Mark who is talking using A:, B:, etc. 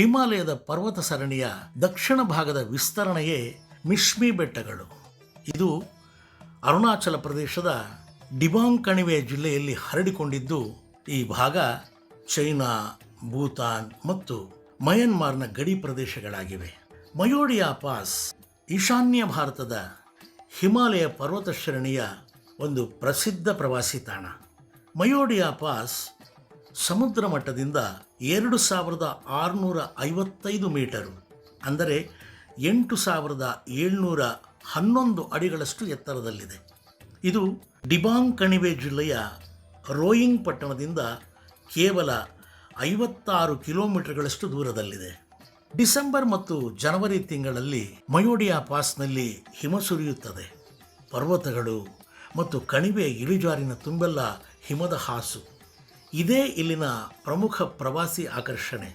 A: ಹಿಮಾಲಯದ ಪರ್ವತ ಸರಣಿಯ ದಕ್ಷಿಣ ಭಾಗದ ವಿಸ್ತರಣೆಯೇ ಮಿಶ್ಮಿ ಬೆಟ್ಟಗಳು. ಇದು ಅರುಣಾಚಲ ಪ್ರದೇಶದ ಡಿಬಾಂಗ್ ಕಣಿವೆ ಜಿಲ್ಲೆಯಲ್ಲಿ ಹರಡಿಕೊಂಡಿದ್ದು, ಈ ಭಾಗ ಚೈನಾ, ಭೂತಾನ್ ಮತ್ತು ಮಯನ್ಮಾರ್ನ ಗಡಿ ಪ್ರದೇಶಗಳಾಗಿವೆ. ಮಯೋಡಿಯಾ ಪಾಸ್ ಈಶಾನ್ಯ ಭಾರತದ ಹಿಮಾಲಯ ಪರ್ವತ ಶ್ರೇಣಿಯ ಒಂದು ಪ್ರಸಿದ್ಧ ಪ್ರವಾಸಿ ತಾಣ. ಮಯೋಡಿಯಾ ಪಾಸ್ ಸಮುದ್ರ ಮಟ್ಟದಿಂದ 2655 ಮೀಟರು, ಅಂದರೆ 8711 ಅಡಿಗಳಷ್ಟು ಎತ್ತರದಲ್ಲಿದೆ. ಇದು ಡಿಬಾಂಗ್ ಕಣಿವೆ ಜಿಲ್ಲೆಯ ರೋಯಿಂಗ್ ಪಟ್ಟಣದಿಂದ ಕೇವಲ 56 ಕಿಲೋಮೀಟರ್ಗಳಷ್ಟು ದೂರದಲ್ಲಿದೆ. ಡಿಸೆಂಬರ್ ಮತ್ತು ಜನವರಿ ತಿಂಗಳಲ್ಲಿ ಮಯೋಡಿಯಾ ಪಾಸ್ನಲ್ಲಿ ಹಿಮ ಸುರಿಯುತ್ತದೆ. ಪರ್ವತಗಳು ಮತ್ತು ಕಣಿವೆ ಇಳಿಜಾರಿನ ತುಂಬೆಲ್ಲ ಹಿಮದ ಹಾಸು. ಇದೇ ಇಲ್ಲಿನ ಪ್ರಮುಖ ಪ್ರವಾಸಿ ಆಕರ್ಷಣೆ.